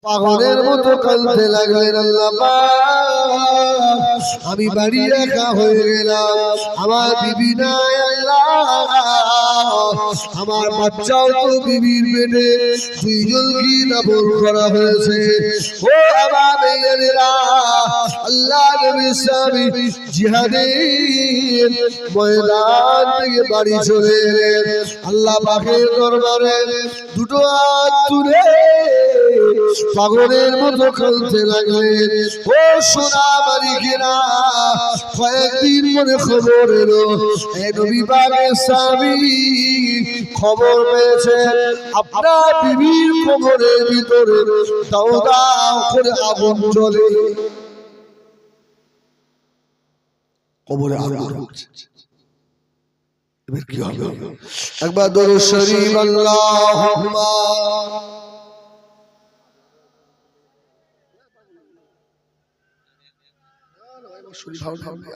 পাগলের মতো কাঁদতে লাগলেন। আল্লাহ পাক, আমি বাড়ি একা হয়ে গেলাম, আমার বিবি নাই আল্লাহ, আমার বাচ্চাও তো বিবির পেটে, দুইজনকে দাফন করা হয়েছে। ও আমার মেয়েরা, আল্লাহ নবী সাহাবী জিহাদের ময়দান থেকে বাড়ি চলে এলেন। আল্লাহ পাকের দরবারে দুটো হাত তুলে পাগলের মতো কাঁদতে লাগলেন। ও সোনা মালিকেরা, কয়েকদিন পরে খবর এলো, এই নবী পাকের সাহাবী খবর পেয়েছে আপনার বিবির কবরের ভিতরে দাও দাও করে আগুন জ্বলে, কবরে আগুন জ্বলছে। এবার কি হবে? একবার দরুদ শরীফ আল্লাহুম্মা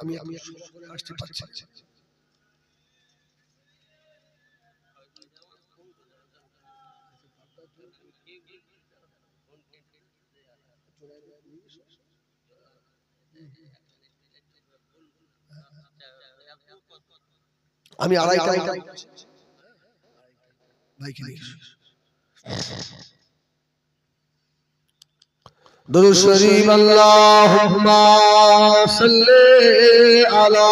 আমি আসতে পারছি। আমি আড়াইটা দুরূদ শরীফ আল্লাহুম্মা সাল্লি আলা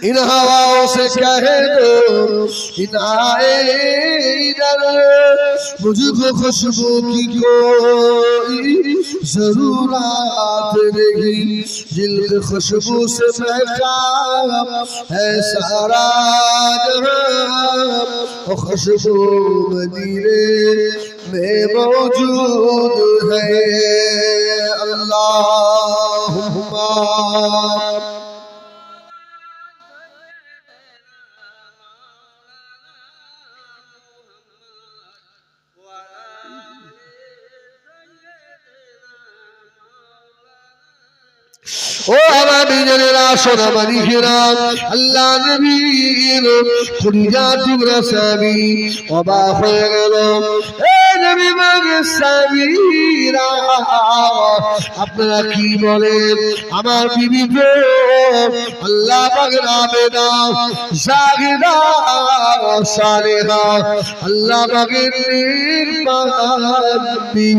इन हवाओं से कह दो इन आए इधर मुझको खुशबू की कोई जरूरत नहीं, जिल्द खुशबू से महका है सारा जहां, खुशबू मदीने में मौजूद है। अल्लाहुम्मा ও আমার বিজনেরা, সোনা মানিকেরা, আল্লাহ নবীর খুলিজা টুকরা সাহাবী অবাক হয়ে গেল। নবী পাকের সাহাবীরা, আপনারা কি বলেন? আমার বিবি গো আল্লাহ পাকের আবেদা জাগিদা সালেহা, আল্লাহ পাকের নির্বাণী,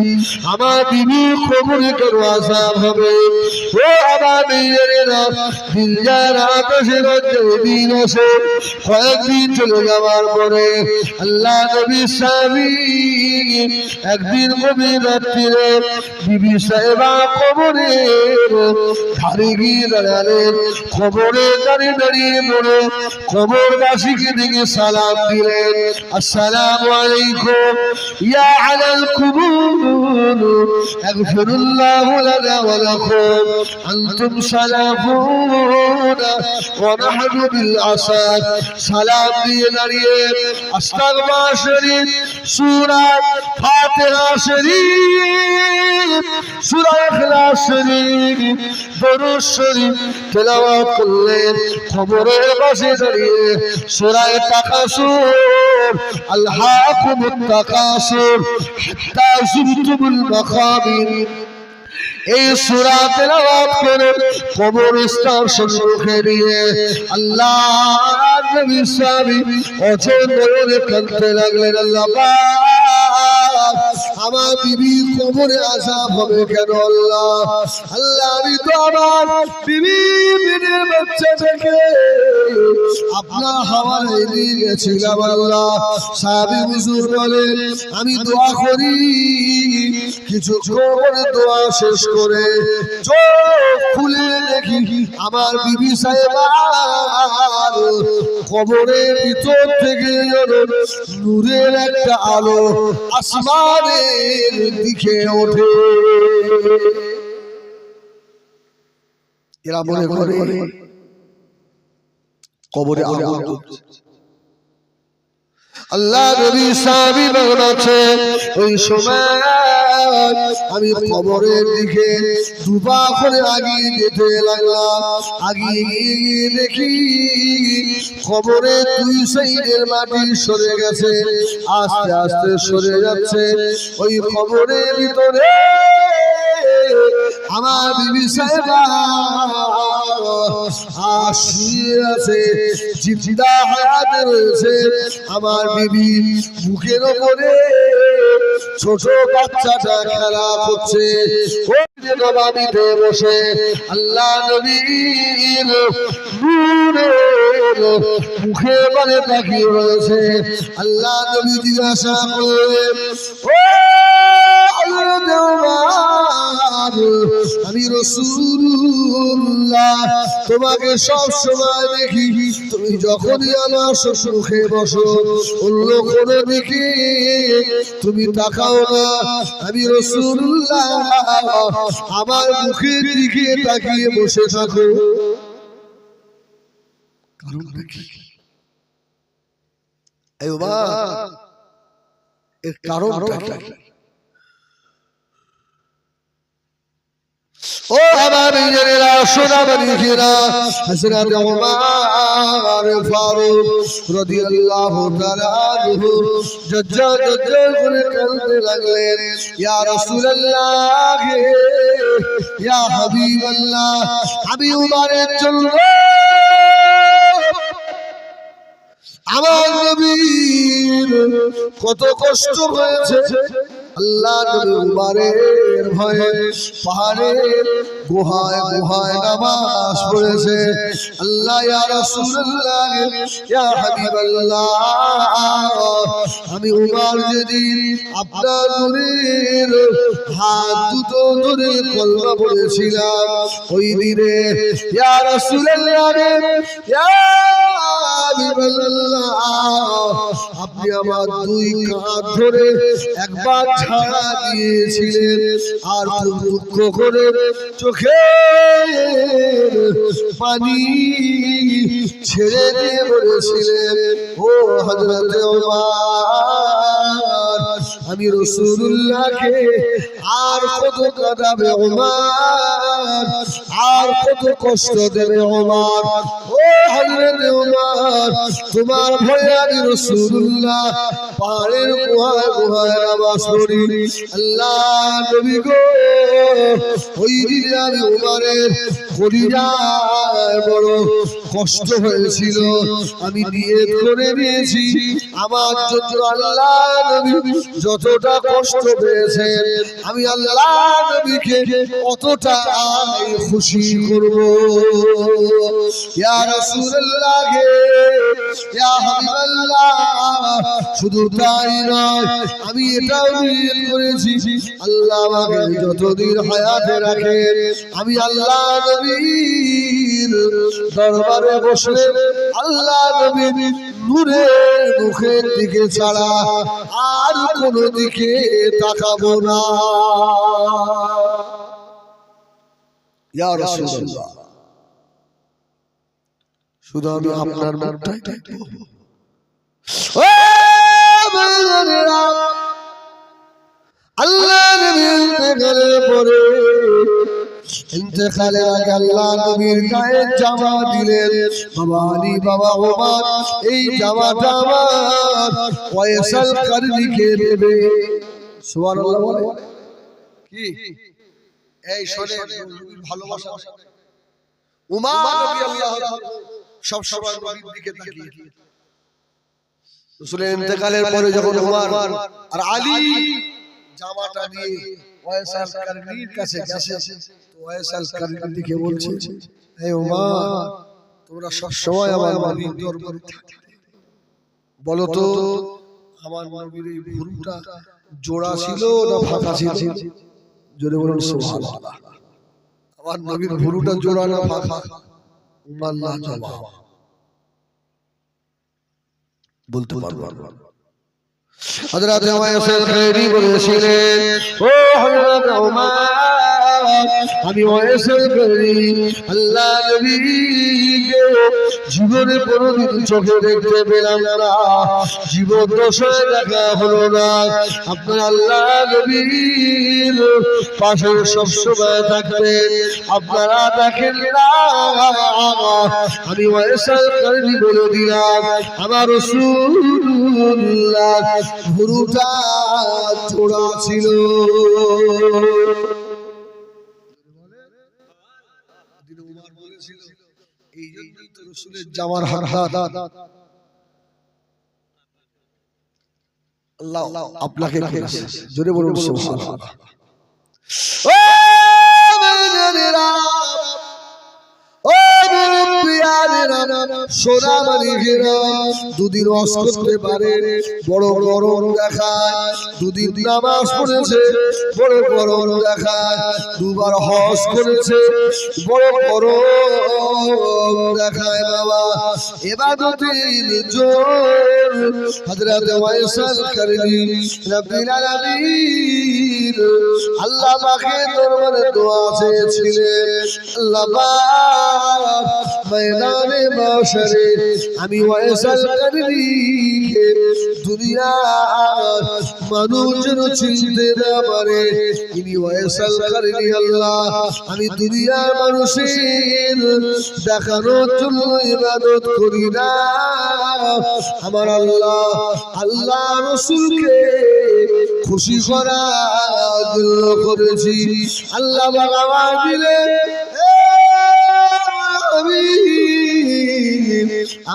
আমার বিবি কবরে কেন আযাব হবে? ও আমার মেয়েরা, দিন যারা দশে দিন আসে, কয়েকদিন চলে যাওয়ার পরে আল্লাহ নবী সাহাবী একদিন গভীর রাত্রিরে বিবি সাহেবা কবরের ধারে গিয়ে দাঁড়ালেন। কবরে দাঁড়িয়ে দাঁড়িয়ে বলে কবরবাসীকে দিকে সালাম দিলেন, আসসালামু আলাইকুম ইয়া আলাল কুবুর আগফিরুল্লাহু লানা ওয়া লাকুম আনতুম সালাফুনা ওয়া নাহনু বিল আসার। সালাম দিয়ে দাঁড়িয়ে আস্তাগফিরুল্লাহ শরীফ, সূরা ফাতিহা শরীফ, সূরা ইখলাস শরীফ, দরুদ শরীফ তেলাওয়াত করলেন। কবরের পাশে দাঁড়িয়ে সূরা তাকাসুর, আলহাকুমুত তাকাসুর হাত্তা যুরতুমুল মাকাবির, এই সূরা তেলাওয়াত করে কবরস্থান সম্মুখে নিয়ে আল্লাহ নবী সাহাবী অচেন নয়নে কাঁদতে লাগলেন। আল্লাহ আমার বিবি কবরে আযাব হবে কেন? আল্লাহ আল্লাহ আমি তো আমার বিবি পেটের বাচ্চা থেকে আপনার হাওয়ায় নিয়ে গেছিলাম। আল্লাহ সাহাবী হুজুর বলেন, আমি দোয়া করি, কিছু কবরে দোয়া শেষ করে চোখ খুলে দেখি আমার বিবি সাহেবার কবরের ভিতর থেকে নূরের একটা আলো আসমানের দিকে ওঠে। এরা মনে করে কবরে আগুন জ্বলছে। আল্লাহ নবী সাহাবী বলছে ওই সময় আমি কবরের দিকে দুপা করে আগিয়ে যেতে লাগলাম। আগিয়ে গিয়ে দেখি কবরের দুই সাইডের মাটি সরে গেছে, আস্তে আস্তে সরে যাচ্ছে। ওই কবরের ভিতরে আমার বিবি সাহেবা শুয়ে আছে, জিন্দা হায়াতে রয়েছে। আমার বিবি বুকের ওপরে ছোট বাচ্চাটা খেলা করছে। নবাবিতে বসে আল্লাহ নবীর মুখে মানে তাকিয়ে রয়েছে। আল্লাহ নবী জিজ্ঞাসা করলেন, আমি রাসূলুল্লাহ তোমাকে সব সময় দেখি, তুমি যখনই আমার মুখে বসো অন্য কোনো দিকে তুমি তাকাও না। আমি রাসূলুল্লাহ আমার মুখের দিকে তাকিয়ে বসে থাকো, কারণটা কি? এর কারণটা কি? ও আমার নিজেরা সোনা বাড়িরা হযরত ওমর ফারুক রাদিয়াল্লাহু তাআলা আনহু জজ্জা করে কাঁদতে লাগলেন, ইয়া রাসূলুল্লাহ, ইয়া হাবিবাল্লাহ, আমি উমরের জন্য আমার নবীর কত কষ্ট হয়েছে। আল্লাহ নবী উমরের ভয়ে পাহাড়ের গুহায় গুহায় নামাজ পড়েছে। আল্লাহ ইয়া রাসূলুল্লাহ, ইয়া হাবিবাল্লাহ, আমি উমর যেদিন আপনার নূরের হাত দুটো ধরে কলমা পড়েছিলাম, ওই দিনে ইয়া রাসূলুল্লাহ, ইয়া হাবিবাল্লাহ, আপনি আমার দুই কাঁধ ধরে একবার ছাড়া দিয়েছিলেন আর দুঃখ করে চোখে পানি ছেড়ে দিয়ে বলেছিলেন, ও হযরত ওমর, আমি রাসূলুল্লাহকে আর কত কাঁদাবে ওমর, আর কত কষ্ট দেবে ওমর। ও হযরত ওমর, তোমার ভয়ে আমি রাসূলুল্লাহ পাহাড়ের গুহায় গুহায় নামাজ পড়ি। আল্লাহ নবী গো, ওই দিনে আমি ওমরের কলিজায় বড় কষ্ট হয়েছিল। আমি নিয়ত করে নিয়েছি আমার জন্য আল্লাহ নবী যতটা কষ্ট পেয়েছেন আমি আল্লাহ নবীকে অতটা খুশি করব। ইয়া রাসূলুল্লাহ, ইয়া হাবিবাল্লাহ, শুধু তাই নয়, আমি এটাও নিয়ত করেছি আল্লাহ আমাকে যতদিন হায়াতে রাখেন আমি আল্লাহ নবীর দরবারে বসে আল্লাহ নবীর নূরের মুখের দিকে ছাড়া আর কোনো দিকে তাকাবো না। ইয়া রাসূলুল্লাহ, শুধু আমি আপনার মুখটাই দেখবো। আল্লাহ নবী ইন্তেকালের পরে ইন্তেকালের আগে আল্লাহ নবীর গায়ে জামা দিলেন। বাবা আলী, বাবা ওমর, এই জামাটা আমার ফয়সাল কারনীকে দেবে। সুবহানাল্লাহ বলে কি? এই শোনে নবীর ভালোবাসা। ওমর রাদিয়াল্লাহু তাআলা সব সময় নবীর দিকে তাকিয়ে, রাসূলের ইন্তেকালের পরে যখন ওমর আর আলী জামাটা নিয়ে ফয়সাল কারনীর কাছে গেছে, তো ফয়সাল কারনীর দিকে বলছে, এই ওমর, তোমরা সব সময় আমার নবীর দরবারে থাকতে, বলো তো আমার নবীর এই ভুরুটা জোড়া ছিল না ফাঁকা ছিল? জোরে বলুন সুবহানাল্লাহ। আমার নবীর ভুরুটা জোড়া না ফাঁকা? আল্লাহ জবাব বলতে পারবো না। হযরত ওমর খায়রি বলেছিলেন, ও হযরত ওমর, আমি ওয়াইসাল কারনী আল্লাহ নবীকে জীবনে কোনোদিন চোখে দেখতে পেলাম না, জীবন দশায় দেখা হলো না। আপনার আল্লাহ নবীর পাশে সবসময় থাকবেন, আপনারা দেখেন না। আমি ওয়াইসাল কারনী বলে দিলাম, আমার রাসূলুল্লাহ ভুরুটা চোরা ছিল। এই জন্যই তো রাসূলের জামার হাত আল্লাহ আপনাকে করেছে। জোরে বলুন সুবহানাল্লাহ। ও মেয়েরা, ও মুরব্বিয়ানেরা, সোনা মানিকেরা, দুদিন ওয়াজ করতে পারে, বড় গরম দেখায়। দুদিন নামাজ পড়েছে, বড় গরম দেখায়। দুবার হজ করেছে, বড় গরম দেখায়। বাবা ইবাদতের জোর হযরত ওয়াইসাল কারনী রব্বিল আলামিন আল্লাহ পাকের দরবারে দোয়া চেয়েছিলেন, আল্লাহ পাক ময়দানে মাশরে আমি ওয়াইসাল কারনীকে দুনিয়ার মানুষ যেন চিনতে না পারে, ইনি ওয়াইসাল কারনী। আল্লাহ আমি দুনিয়ার মানুষের দেখানোর জন্য ইবাদত করি না, আমার আল্লাহ আল্লাহ রাসূলকে খুশি করার জন্য করেছি। আল্লাহ বাবা দিলেন,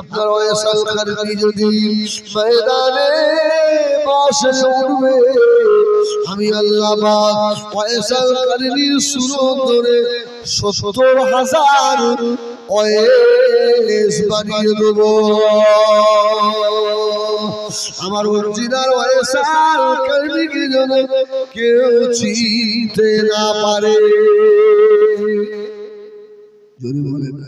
আপনার ওয়াইসাল কারনী যদি ময়দানে মাশরে উঠবে, আমি আল্লাহ পাক ওয়াইসাল কারনীর সুরত ধরে ৭০,০০০ ওয়াইস বানিয়ে দেব। আমার অরিজিনাল ওয়াইসাল কারনীকে যেন কেউ চিনতে না পারে। যদি বলে না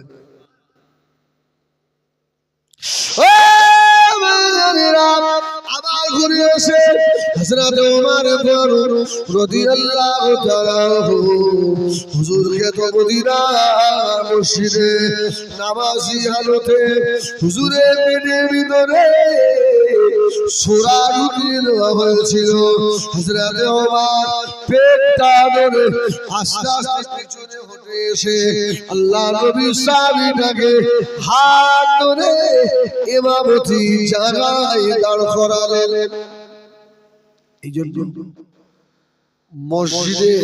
আবার ঘুরে এসে হযরত ওমর ফারুক রাদিয়াল্লাহু তাআলা হুজুরকে তো মদিনার মসজিদে নামাজি হালতে হুজুরের পেটের ভিতরে সূরা ঢুকিয়ে দেওয়া হয়েছিল। হযরত ওমর পেটটা ধরে আস্তে আস্তে পিছনে হটে এসে আল্লাহ নবী সাহাবীটাকে হাত ধরে ইমামতি জায়গায় দাঁড় করালেন। এই জন্য মসজিদে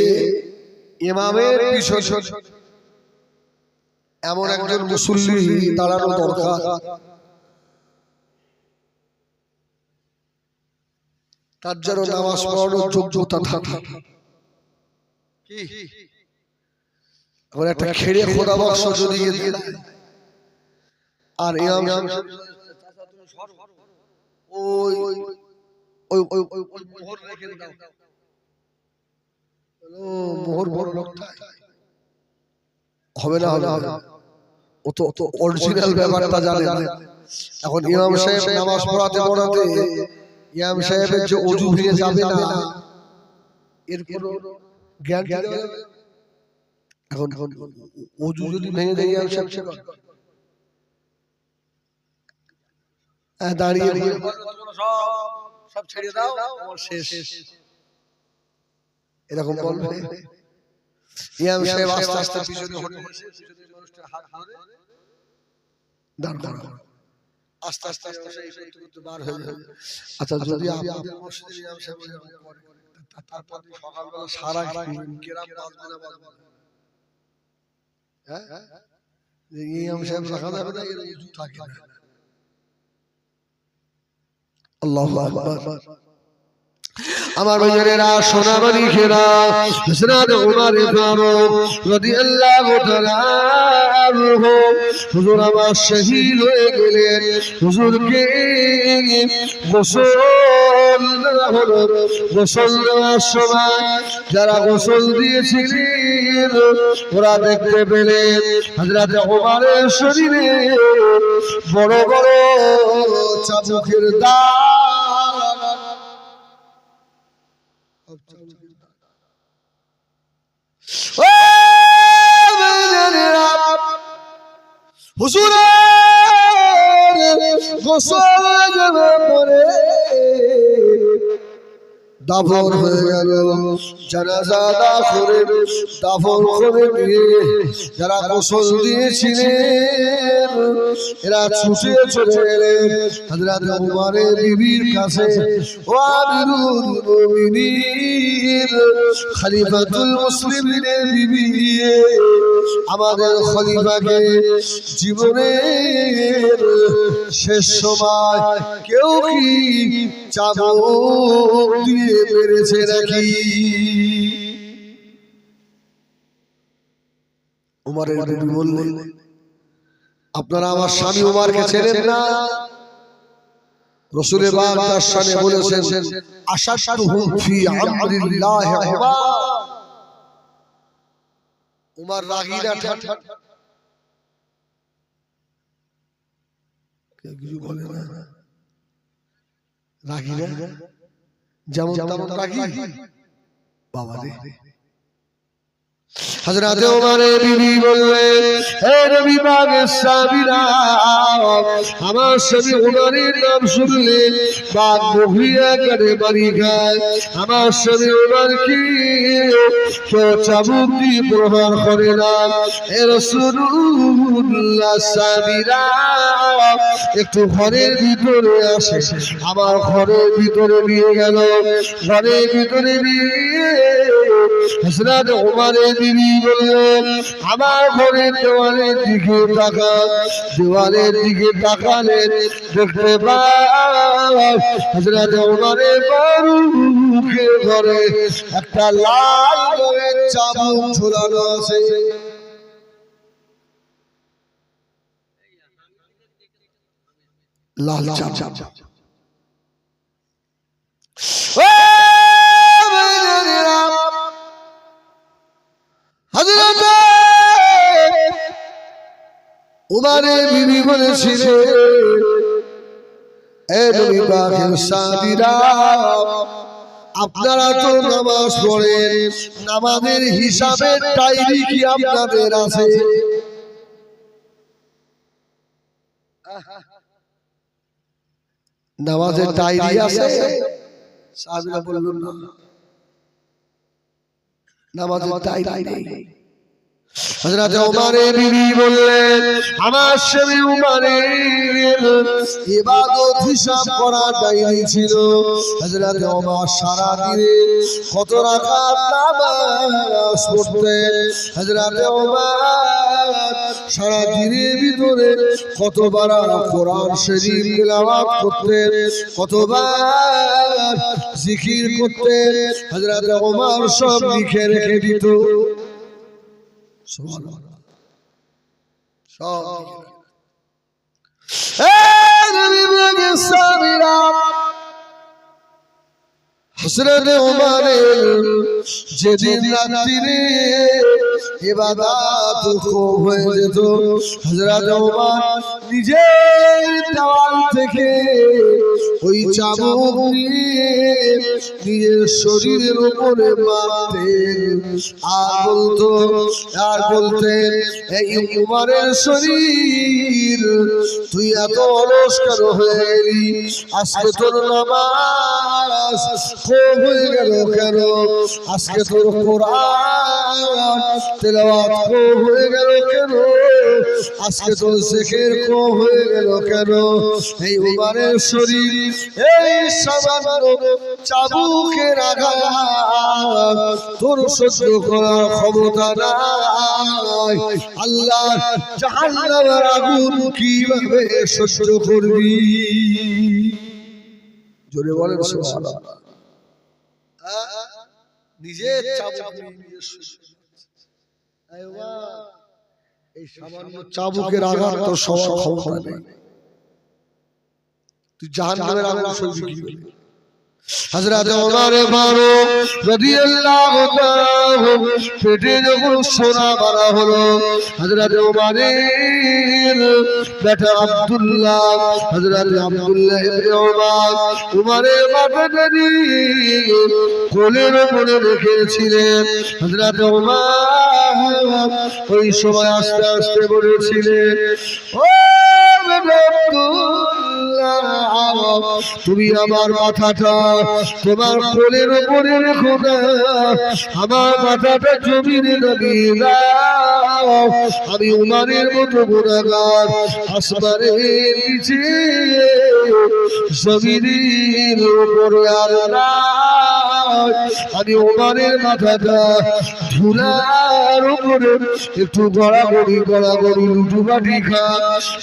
ইমামের পিছনে এমন একজন মুসল্লি দাঁড়ানো দরকার, তার যেন নামাজ পড়ানোর যোগ্যতা থাকে। এখন একটা খেড়ে খোদা বক্স যদি আর ইমাম ওই ওই ওই ওই মোহর রেখে দাও, মোহর বড় লোকটা হবে না, হবে না, ও তো অরিজিনাল ব্যাপারটা জানে না। এখন ইমাম সাহেব নামাজ পড়াতে পড়াতে ইমাম সাহেবের যে ওযু ভেঙে যাবে না, এর কোনো গ্যারান্টি দেওয়া যাবে? এখন ওযু যদি ভেঙে যায় ইমাম সাহেব দাঁড়িয়ে সব ছেড়ে দাও, আমার শেষ, এরকম বলবে। ইমাম সাহেব আস্তে আস্তে পিছনে হটে মানুষটার হাত ধরে দাঁড় করা, আস্তে আস্তে বার হয়ে যাবে। আচ্ছা, যদি আপনাদের মসজিদে ইমাম সাহেব তারপর সকালবেলা সারা কেরাম বাজবে না, বাজবে না, হ্যাঁ, ইমাম সাহেব রাখা যাবে না, এর উযু থাকে না। আল্লাহু আকবার। আমার ভাইয়েরা, সোনা মানিকেরা, হযরত ওমর ফারুক রাদিয়াল্লাহু তাআলা আনহু হুজুর আমার শহীদ হয়ে গেলেন। হুজুরকে গোসল দেওয়ার সময় যারা গোসল দিয়েছিলেন ওরা দেখতে পেলেন হযরত ওমরের শরীরে বড় বড় চাবুকের দাগ। ও হুজুরের গোসল করে দাফন হয়ে গেল জানাজা দাফন করে দিয়ে যারা গোসল দিয়েছিলেন এরা ছুটে চলে এলেন হযরত উমরের বিবির কাছে ও আমিরুল মুমিনিন খলিফাতুল মুসলিমিনের বিবি আমাদের খলিফাকে জীবনের শেষ সময় কেউ কি চাবুক দিয়ে মেরেছে নাকি? উমরের বিবি বললেন আপনারা আমার স্বামী উমরকে চেনেন না? রাসূল পাক তার শানে বলেছেন আশাদুহুম ফি আমরিল্লাহ উমর রাগীরা কিছু বলে না রাগীরা যেমন তেমন রাগী বাবা রে হযরত উমরের বিবি বললেন হে নবী পাকের সাহাবীরা আমার স্বামী উমরের নাম শুনলে বাদ বহিয়া করে বাড়ি খায় আমার স্বামী উমরকে কেউ চাবুক দিয়ে প্রহার করে না হে রাসূলুল্লাহ সাহাবীরা একটু ঘরের ভিতরে আসে আমার ঘরের ভিতরে নিয়ে গেল ঘরের ভিতরে নিয়ে হযরত উমরের বিবি বললেন আমার ঘরের দেওয়ালের দিকে তাকালে দেখতে পাই হযরত উমরের মুখের ঘরে একটা লাল রঙের চাবুক ঝুলানো আছে। লাল চাবুক হযরত উমরের বিবি বলেছিলেন এ নবী পাকের সাহাবীরা আপনারা তো নামাজ পড়েন নামাজের হিসাবের ডায়েরি কি আপনাদের আছে? নামাজের ডায়েরি আছে? সাহাবীরা বললেন না নামাজের ডায়েরি নেই। হযরত উমরের বিবি বললেন আমার স্বামী উমরের ইবাদত হিসাব করা ডায়েরি ছিল হযরত উমর সারা দিনে কত রাকাত নামাজ পড়তেন হযরত উমর সারা দিনের ভিতরে কতবার কোরআন শরীফ তেলাওয়াত করতেন কতবার জিকির করতেন হযরত উমর সব লিখে রেখে দিত। হযরত উমরের যেদিন রাত্রিরে ইবাদত খুব হয়ে যেত হযরত উমর নিজের দেওয়াল থেকে ওই চাবুক নিয়ে নিজের শরীরের উপরে মারতেন আর বলতেন এই উমরের শরীর তুই এত অলস কেন হয়ে গেলি আজকে তোর নামাজ কম হয়ে গেল কেন আজকে তোর কোরআন তেলাওয়াত কম হয়ে গেল কেন আজকে তোর জিকির কম হয়ে গেল কেন? এই উমরের শরীর এই সামান্য চাবুকের আঘাত তোর সহ্য করার ক্ষমতা নাই। আল্লাহ জাহান্নামের আগুন কিভাবে সহ্য করবি? জোরে বলেন সুবহানাল্লাহ। নিজের চাবুক এই সামান্য চাবুকের আঘাত তোর সবার ক্ষমতা নেই। তুই জাহান্নামের আগুন সহ্য কি করবি? হযরত ওমর ফারুক রাদিয়াল্লাহু তাআলা পেটে যখন সোনা মারা হলো, হযরত ওমরের বেটা আব্দুল্লাহ, হযরত আব্দুল্লাহ ইবনে ওমর ওমরের মাথাটা কোলের উপরে রেখেছিলেন। হযরত ওমর ওই সময় আস্তে আস্তে বলেছিলেন, ও তুমি আমার মাথাটা তোমার কোলের উপরে রেখো না, আমার মাথাটা জমিনে নামিয়ে দাও। আমি উমারের মতো গুনাহগার আসমানের নিচে জমিনের উপরে আর আমি উমারের মাথাটা ধুলার উপরে একটু গড়াগড়ি লুটুবাটি খা।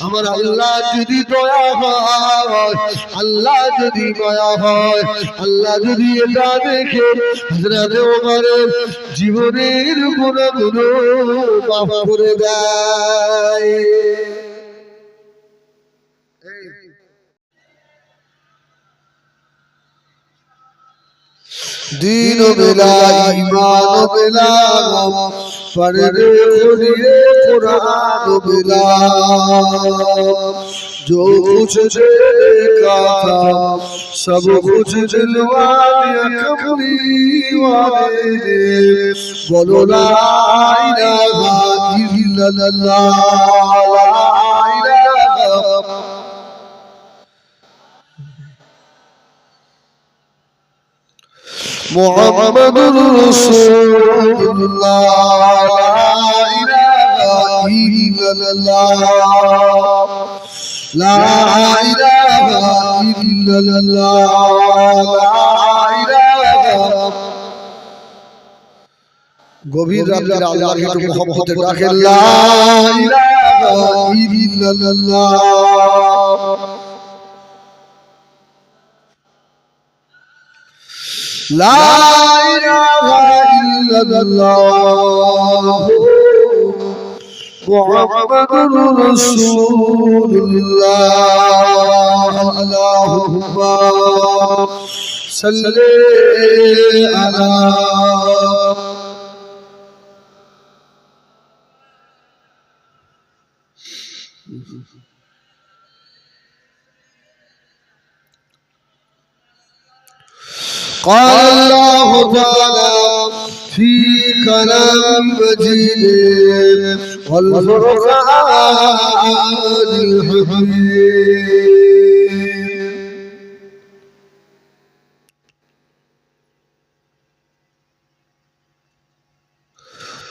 আমার আল্লাহ যদি দয়া হয়, আল্লাহ যদি দয়া হয়, আল্লাহ যদি এটা দেখে হযরত ওমরের জীবনের গুনাহগুলো মাফ করে দেয়। دین بلا ایمان بلا پردے کھلیے قرآن بلا جو کچھ دیکھا تھا سب کچھ دلوا دیا کملی والے نے بولو لا الہ الا اللہ لا الہ محمد رسول اللہ لا الہ الا اللہ لا الہ الا اللہ لا الہ গভীর রাতে আল্লাহর একটু মহব্বতে ডাকেন লা ইলাহা ইল্লাল্লাহ لا إله إلا الله محمد رسول الله اللهم صل على قال الله تعالى في كلام مجيد والفرقان الحميد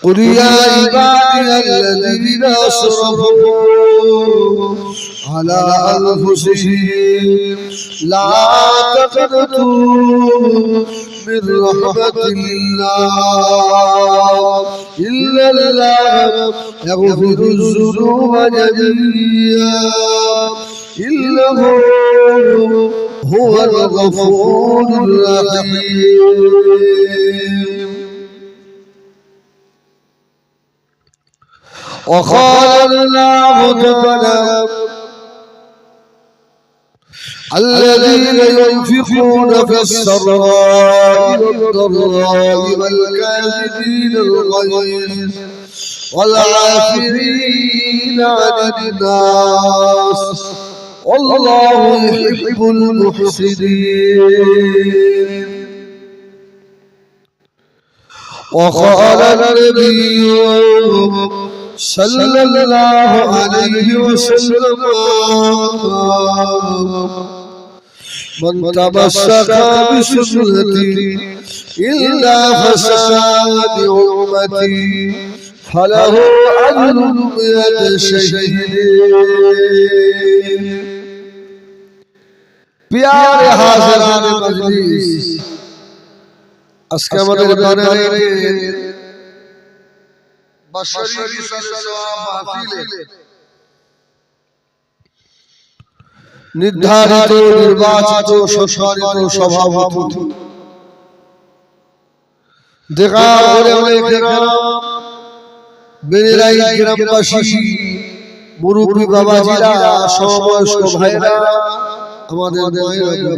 قل يا عبادي الذين أسرفوا على أنفسهم لا تقنطوا من رحمة الله إلا الله يغفر الذنوب جميعا إنه هو الغفور الرحيم وقال الله تعالى الذين ينفقون في السراء والضراء والكاظمين الغيظ والعافين عن الناس والله يحب المحسنين وقال النبي صلى الله عليه وسلم من تمسك بسنتي إلا فساد أمتي فله أجر 100 شهيد प्यारे हाज़िरान मजलिस আজকে আমাদের বানাইতে বাশারি রিসালাত মাহফিলে নির্ধারিত নির্বাচিত সম্মানিত সভাপতি দেখা ওলামায়ে কেরাম বেরাই গ্রামবাসী মুরব্বি বাবাজিরা সমবয়স্ক ভাইরা আমাদের মায়েরা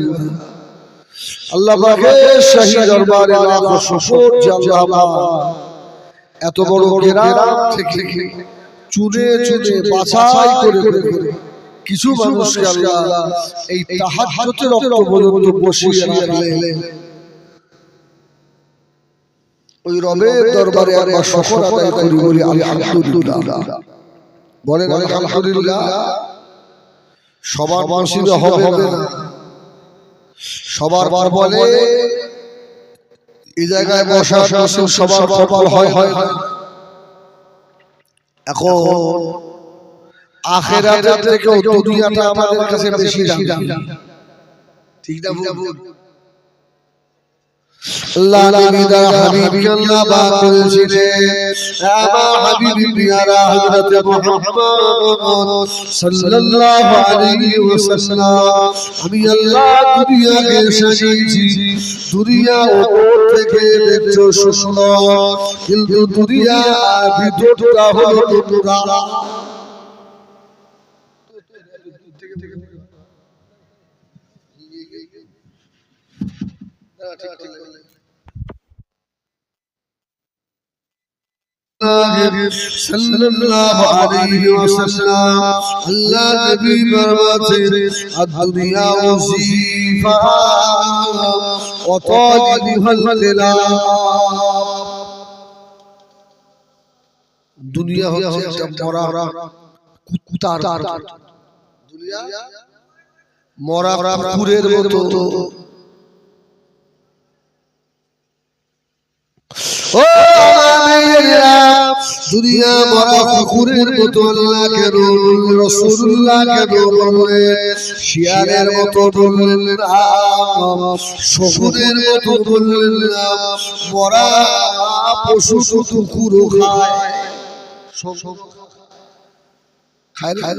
আল্লাহ পাকের শাহী দরবারে লাখো শুকর যে আল্লাহ এত বড় গ্রাম থেকে চুনে চুনে বাছাই করে কিছু মানুষকে আল্লাহ এই তাহাজ্জুদের রক্ত পর্যন্ত বসিয়ে রাখলেন। ওই রবের দরবারে একবার শুকর আদায় করি, বলি আলহামদুলিল্লাহ। বলেন আলহামদুলিল্লাহ। সবার নসিবে হবে না, সবার বলে এই জায়গায় বসার নসিব সবার কপাল হয় না। এখন আখিরাতের থেকেও দুনিয়াটা আমাদের কাছে বেশি দামি, ঠিক না বলুন? আল্লাহ নবী দা হাবিবকে আল্লাহ পাক বলেছিলেন, আমার হাবিব পিয়ারা হযরত মুহাম্মদ সাল্লাল্লাহু আলাইহি ওয়াসাল্লাম, আমি আল্লাহ দুনিয়াকে সাজিয়েছি, দুনিয়া উপর থেকে দেখছো সুন্দর, কিন্তু দুনিয়া ভিতরটা হলো নোংরা। সাল্লাল্লাহু আলাইহি ওয়াসাল্লাম আল্লাহ নবী ফরমাতেন, আদ-দুনিয়া ওয়াজিফা ওয়া তালিবুল লিলাহ। দুনিয়া হচ্ছে একটা মরা কুতার, দুনিয়া মরা কুকুরের মতো। ও দুনিয়া মরা কুকুরের মতো আল্লাহকে রাসূলুল্লাহকে বললেন, শিয়ালের মতো বললেন না, শকুনের মতো বললেন না, মরা পশু কুকুরও খায় খায়।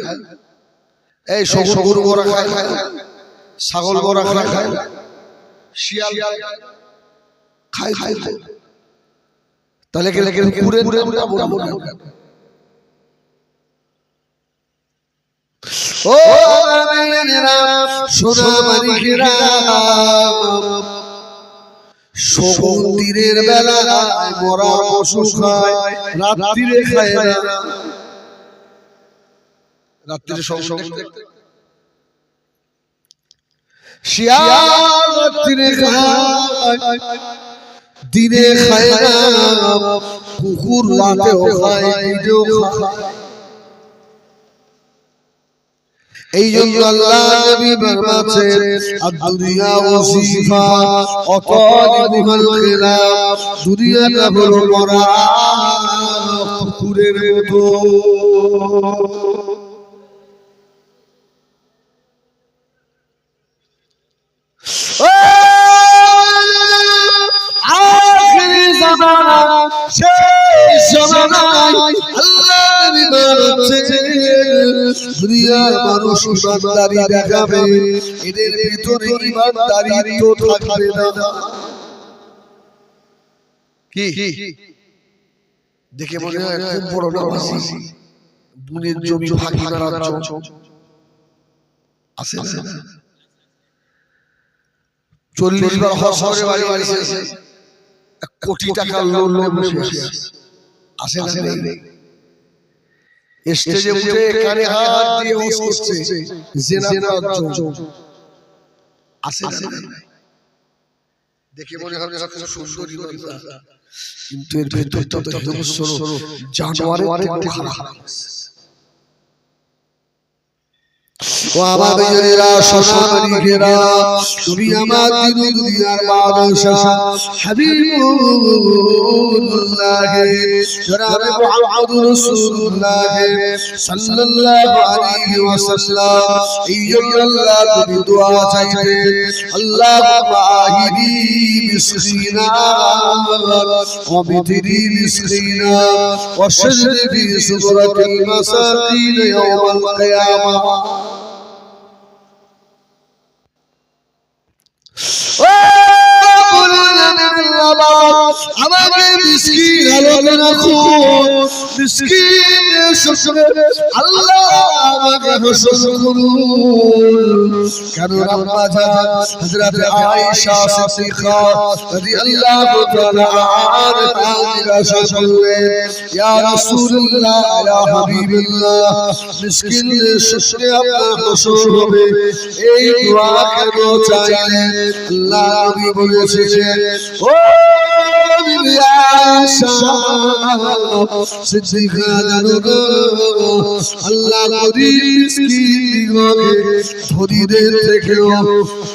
এই শকুর মরা খায়, ছাগল মরা খায়, শিয়াল খায় খায়। তাহলে কুকুরের ও সোনা মানিকেরা, শকুন দিনের বেলা মরা পশু খায়, রাত্রিরে খায় না। রাত্রিরে শিয়াল রাত্রিরে খায়, দিনে খায় না। কুকুর রাতেও খায়, দিনেও খায়। এই জন্য আল্লাহ নবী ফরমাতেন, আদ-দুনিয়া ওয়াজিফা ওয়া তালিবুল লিলাহ। দুনিয়াটা হলো মরা কুকুরের মতো। দুনিয়ার মানুষ ইমানদারি দেখাবে, এদের ভিতরে ইমানদারি তো থাকবে না। কি দেখে মনে হয় খুব বড় নামাজি, বুনের জমি ফাঁকি মারার আছে না? 40 বার হজ করে বাড়ি এসে 1 কোটি টাকার লোন বসে আছে না? স্টেজে উঠে কানে হাত দিয়ে হজ করছে, জিনা করার জন্য আছে না? দেখে মনে হয় খুব সুন্দর ইমানদার, কিন্তু এর ভেতরটা তো হিংস্র জানোয়ারের থেকে খারাপ। ও আমার ভাইয়েরা, সোনা মানিকেরা, তুমি আমার দিন দুনিয়ার বাদশাহ হাবিবুল্লাহ জনাবে মুহাম্মদুর রাসূলুল্লাহ সাল্লাল্লাহু আলাইহি ওয়াসাল্লাম, এই জন্য আল্লাহ তুমি দোয়া চাইতে, আল্লাহুম্মা আহিনি মিসকিনা ওয়া বিদিনি মিসকিনা ওয়া শাররি ফি সুবরাতিল মাসাকিন ইয়াওমাল কিয়ামাহ। আমাকে মিসকিন আলোকে রাখো, মিসকিনের শুকরে আল্লাহ আমাকে হাসর করুন। কেন আম্মা জান হযরত আয়েশা সিদ্দিকা রাদিয়াল্লাহু তাআলা আনহা জিজ্ঞাসা করলেন, ইয়া রাসূলুল্লাহ, ইয়া হাবিবাল্লাহ, মিসকিনের শুকরে আপনার হাসর হবে, এই দোয়া কেন চাইলেন? আল্লাহ নবী বলেছিলেন, ও বিবি আয়েশা সিদ্দিকা জানো গো, আল্লাহ গরীব মিসকিনকে ধনীদের থেকেও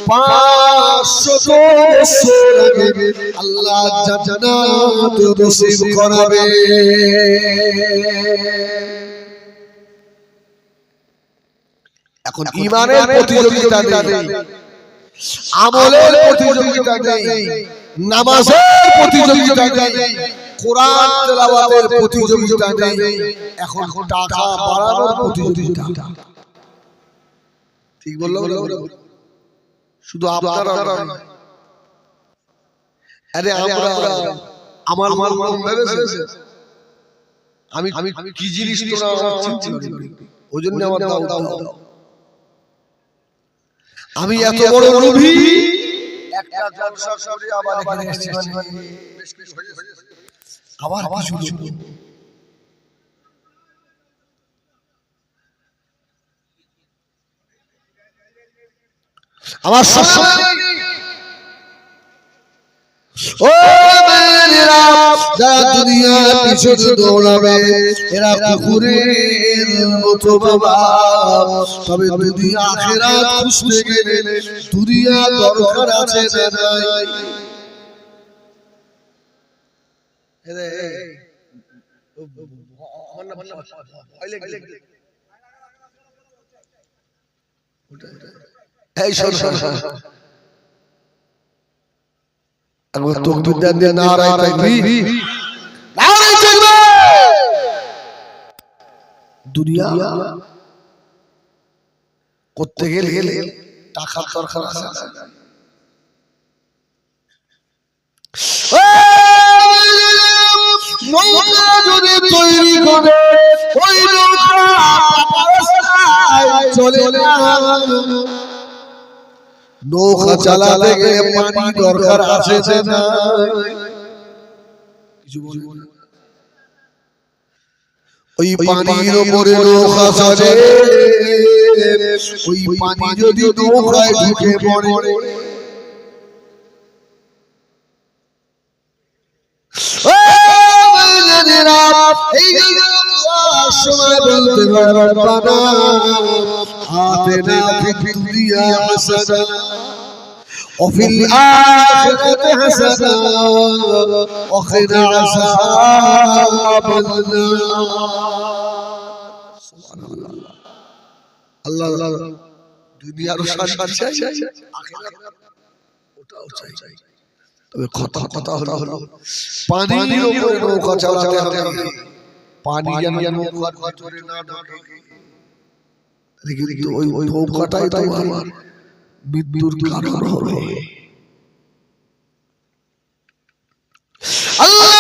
500 বছর আগে আল্লাহ জান্নাত নসিব করাবে। এখন ঈমানের প্রতিযোগিতা নেই, আমলের প্রতিযোগিতা নেই, নামাজের প্রতিযোগিতা নেই, কোরআন তেলাওয়াতের প্রতিযোগিতা নেই, এখন টাকা বাড়ানোর প্রতিযোগিতা। ঠিক বললাম? শুধু আপনারা আরে আমরা আমার ভেবেছে আমি কি জিনিস তোরা আমার চিন্তা করি, ওই জন্য আমার দাও। আমি এত বড় নবী, একটা জলসা করে আবার এখানে এসেছি, আবার কিছু আমার ও মেয়েরা যারা দুনিয়ার পিছনে দৌড়াবে এরা কুকুরের মতো বাবা, তবে দুনিয়া আখিরাত খুঁজতে গেলে দুনিয়া দরকার আছে না নাই? এই শোন একবার তাকবীর দেন, দিয়ে নারায়ে তাকবীর, নারায়ে তাকবীর। দুনিয়া করতে গেলে টাকার দরকার আছে। নৌকা যদি তৈরি করে ওই নৌকা চলে না, নৌকা চালাতে গেলে পানি দরকার আছে না? কিছু বলবেন? ওই পানির উপরে নৌকা চলে, ওই পানি যদি নৌকায় ঢুকে পড়ে, এই সময় বলতে রব্বানা আতিনা ফিদ দুনিয়া হাসানা ওয়া ফিল আখিরাতি হাসানা ওয়া কিনা আযাবান নার। সুবহানাল্লাহ। আল্লাহ দুনিয়ার শান চাই, আখিরাত ওটাও চাই। তবে কথা হলো পানির উপরে নৌকা চালাতে হবে, পানি যেন নৌকার ভিতরে না ঢোকে। কিন্তু ওই নৌকাটাই তো আমার মৃত্যুর কারণ হবে। আল্লাহ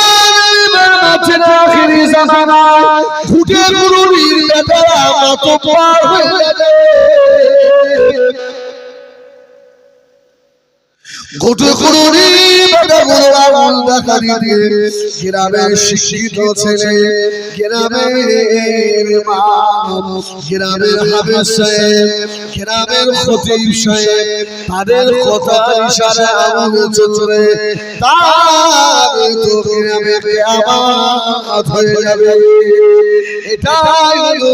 আছেন আখিরি জামানায় ঘুটে গুরুর বেটারা মত পার হয়ে যাবে, ঘুটে গুরুর বেটাগুলোরা মন দেখানি দিয়ে গ্রামের শিক্ষিত ছেলে, গ্রামের ইমাম, গ্রামের হাফেজ সাহেব, গ্রামের খতিব সাহেব, তাদের কথা ইশারা আমলে চলবে, তার তো গ্রামে কিয়ামত হয়ে যাবে। এটাই হলো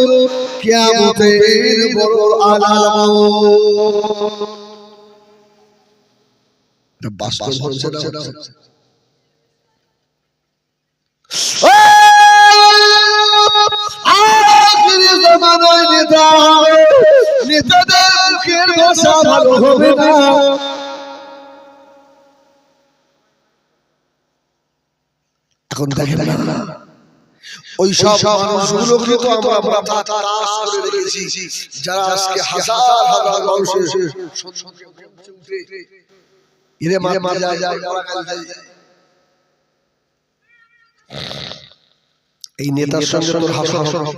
কিয়ামতের বড় আলামত। বাস্তব হচ্ছে না। আখিরি জামানায় নেতা হবে, নেতাদের মুখের ভাষা ভালো হবে না। এখন দেখেন না ওই সব মানুষগুলোকে তো আমরা তাস করে রেখেছি, যারা আজকে হাজার হাজার মানুষের ইরে মারা যায়, এই নেতার সঙ্গে তোর হাসর হবে।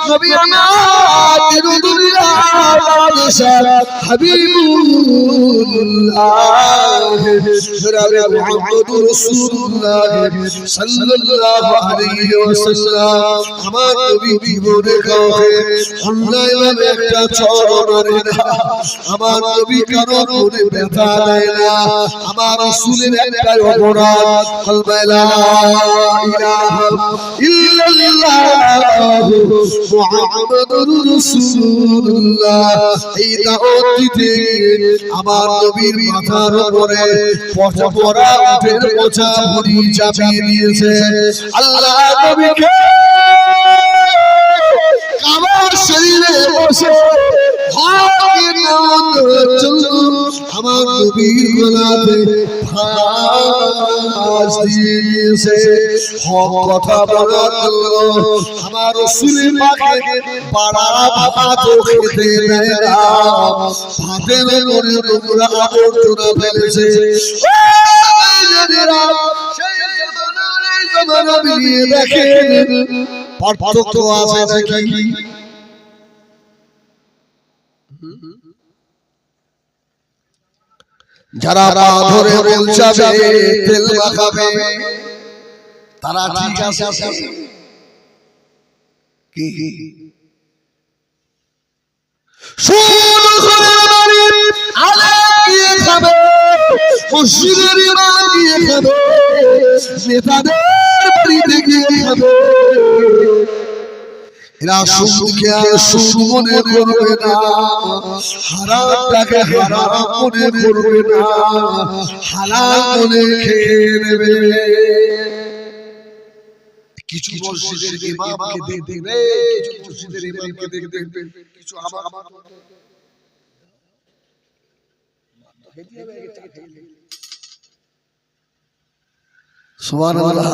নবী আমার তিরুদুনিয়ার হাবিবুল্লাহ জনাবে মুহাম্মদুর রাসূলুল্লাহ সাল্লাল্লাহু আলাইহি ওয়াসাল্লাম আমার নবী জীবনে কাউকে অন্যায়ভাবে একটা চড় মারে না, আমার নবী কারো মনে ব্যথা দেয় না, আমার রাসূলের একটাই অপরাধ কলমা লা ইলাহা ইল্লাল্লাহ মুহাম্মাদুর রাসূলুল্লাহ এই দাওয়াত দিতে আমার নবীর মাথার উপরে পড়া উটের বোঝা ভরি চাপিয়ে দিয়েছে। আল্লাহ নবীকে কাবার শরীরে বসে আমার নবীর গলাতে ফাঁস দিয়ে দিয়েছে। হক কথা বলার জন্য আমার রাসূলের পাকে পাড়া ভাত খেতে দেয় না, ভাতের উপরে তোমরা আবর্জনা ফেলেছে। জমানা মিলিয়ে দেখেন পার্থক্য আছে নাকি? যারা পা ধরে বলছাবে তেল মাখাবে তারা ঠিক আছে কি? শুন ঘরে বাড়ি আলেম গিয়ে খাবে, মসজিদের ইমাম গিয়ে খাবে, নেতাদের বাড়িতে গিয়ে খাবে। এরা সুদকে সুদ মনে করবে না, হারামটাকে হারাম মনে করবে না, হালাল মনে খেয়ে নেবে। কিছু মসজিদের ইমামকে দেখবে, কিছু মসজিদের ইমামকে দেখবে, কিছু আমার সুবহানাল্লাহ।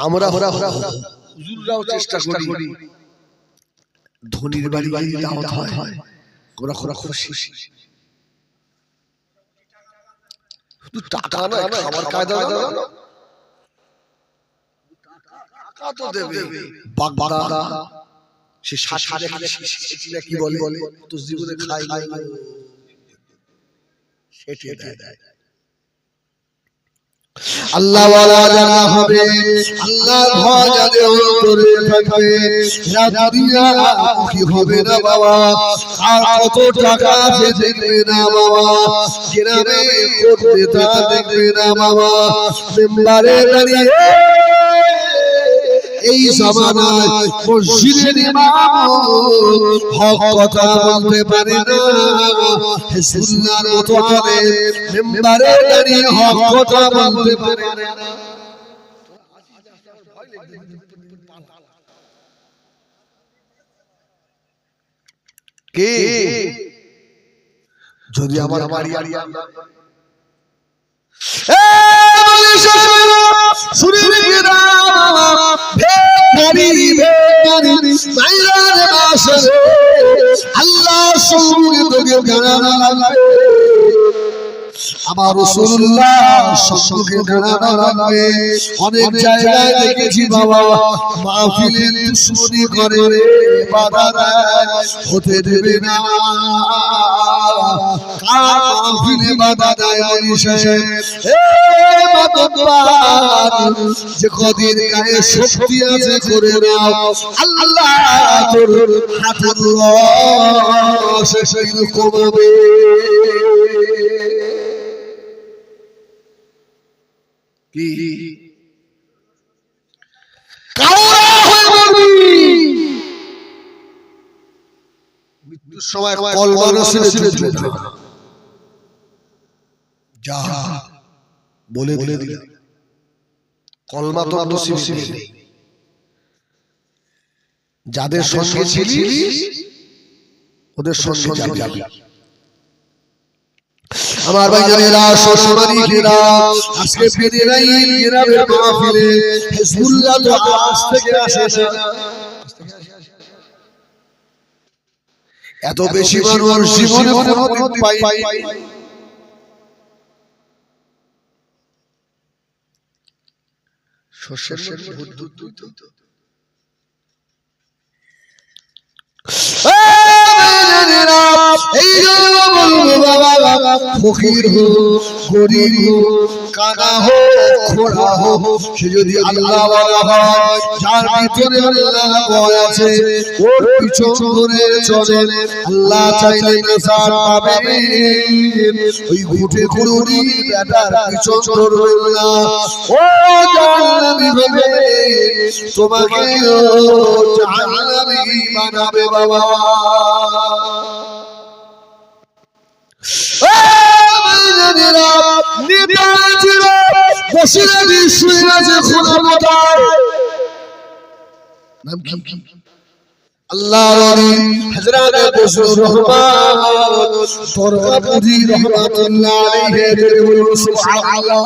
আমরা হুজুররাও চেষ্টা করি ধনীর বাড়ি গিয়ে দাওয়াত হয়, ওরা খুশি। শুধু টাকা না, খাবার কায়দা না, টাকা তো দেবে। বাগদা সে শাশি কি বলে তো জীবনে খাই সেটা দেয়। আল্লাহ ওয়ালা জানা হবে, আল্লাহ ভয় জানে অন্তরে থাকবে। দুনিয়া কি হবে না বাবা, আর কত টাকা আছে দেখবে না বাবা, গ্রামে কোন নেতা দেখবে না বাবা, মেম্বারে দাঁড়িয়ে এই জামানায় মসজিদের ইমাম হক কথা বলতে পারে না, হিজবুল্লাহর মতো আলেম মেম্বারে দাঁড়িয়ে হক কথা বলতে পারে না। কে যদি আমার বাড়ি আল্লাহ আমার রাসূলুল্লাহ সম্মুখে দাঁড়ানো লাগবে। অনেক জায়গায় দেখেছি বাবা মাহফিলে দুশমনি করে, বাধা দেয়, হতে দেবে না। কার মাহফিলে বাধা দেয় অনিশেষে যে কদিন গায়ে শক্তি আছে করে নাও, আল্লাহ তোর হাতের শেষ কমাবে। মৃত্যুর সময় কলমা যা বলে দিল, কলমা তো নসিবে নেই। যাদের সঙ্গে ছিলিস ওদের সঙ্গে যাবি। আমার ভাইজানেরা সম্মানীরা, আজকে ফেরাইল গ্রামের মাহফিলে হিজবুল্লাহ তো আজ থেকে আসে না, এত বেশি মানুষ জীবনে কোনোদিন পাই শস্যের এই জন্য বলবো বাবা ফকির হো গরিব হো কানা হো খোড়া হো সে যদি আল্লাহ ওয়ালা হয় যার ভিতরে আল্লাহ ভয় আছে ওর পিছন ধরে চলে আল্লাহ চাইলে নাজাত পাবে ওই ঘুটে খুঁড়ি বেটার পিছন ধরবে না ও জাহান্নামী হবে তোমাকে ও জাহান্নামী বানাবে বাবা আল্লাহ হযরত বশির রহমান তরকাপুরি রহমাতুল্লাহ আলাইহি সুবহানাল্লাহ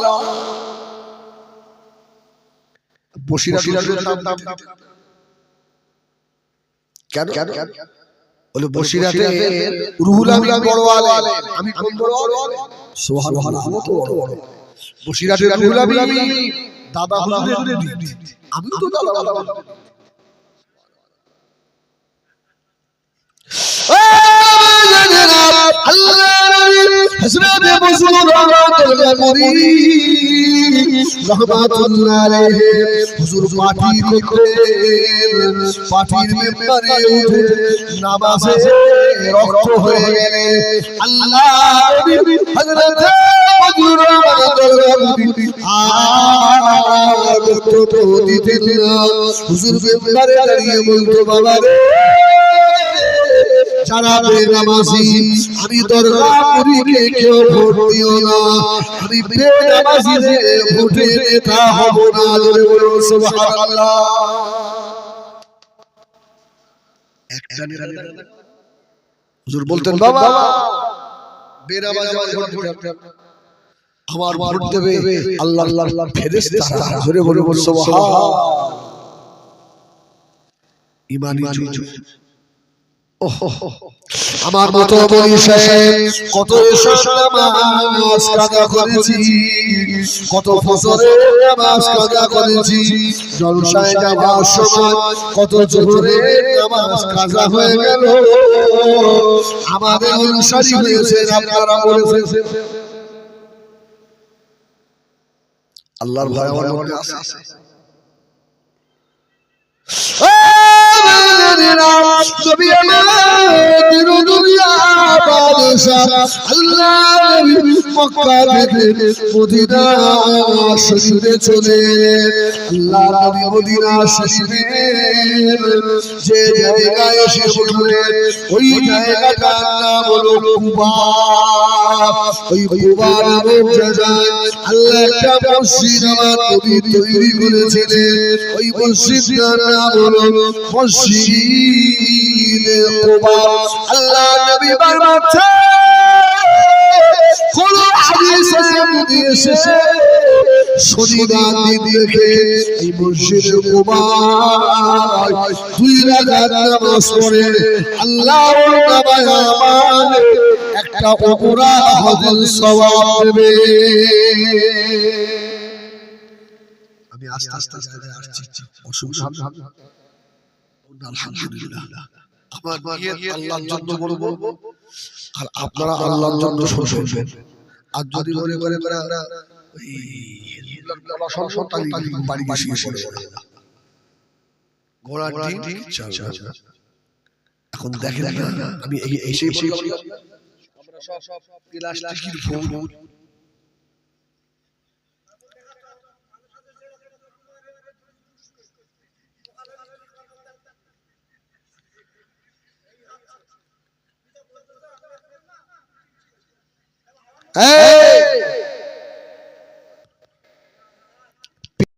বশির কেন বলে বসিরাতে রুহুল আমিন বড় আলেম আমি কোন বড় আলেম সুবহানাল্লাহ তো বড় বসিরাতে রুহুল আমিন দাদা হুজুরের আমি তো দাদা আল্লাহ হযরত বশির রহমাতুল্লাহ আলাইহি হুজুর পাঠি করতেন পাঠির মেম্বারে উঠে নামাজে রক্ত হয়ে গেলে আল্লাহ হযরত বশির আর বক্তব্য দিতেন না হুজুর মেম্বারে দাঁড়িয়ে বলতো বাবা রে যারা বেনামাজি আমি দরগা পুরীকে কেউ ভোট দিও না আমি বেনামাজিদের ভোটে নেতা হব না জোরে বলুন সুবহানাল্লাহ একটা হুজুর বলতেন বাবা বেনামাজি আমার ভোট দেবে আল্লাহ ফেরেশতা জোরে বলুন সুবহানাল্লাহ ঈমানি জুজু আমার মতো বলিসায় কত নামাজ কাজা করেছি কত ফজরের নামাজ কাজা করেছি জলসায় যাওয়ার সময় কত জোহরের নামাজ কাজা হয়ে গেল আমাদের অনুসারী হয়েছে আপনারা বলেছেন আল্লাহর ভয় আমার মনে আছে নবী আমাদের দুনিয়া বাদশাহ আল্লাহ নবী মক্কা থেকে মদিনা শরীফে চলে আল্লাহ নবী মদিনা শরীফে যে জায়গায় এসে বললেন ওই জায়গাটার নাম হলো কুবা ওই কুবার জায়গায় আল্লাহ একটা মসজিদ আমার নবী তৈরি করেছিলেন ওই মসজিদটার নাম হলো মসজিদ কুবা আল্লাহ নবী বারবার কোন হাদিসের মধ্যে এসেছে শনিবার দিন দেখে এই মসজিদে কুবায় 2 রাকাত নামাজ পড়ে আল্লাহর নামায় আমার একটা উমরা হজের সওয়াব দেবে আমি আস্তে আস্তে আসছি অসুবিধা হবে আলহামদুলিল্লাহ আমার নিয়ত আল্লাহর জন্য বলবো আর আপনারা আল্লাহর জন্য শুনবেন আর যদি মনে করেন আমরা ওই সন্তান বাড়ি গিয়ে পড়ে ঘোড়ার ডিম এখন দেখেন না আমি এসে আমরা সব প্লাস্টিকের ফুল এই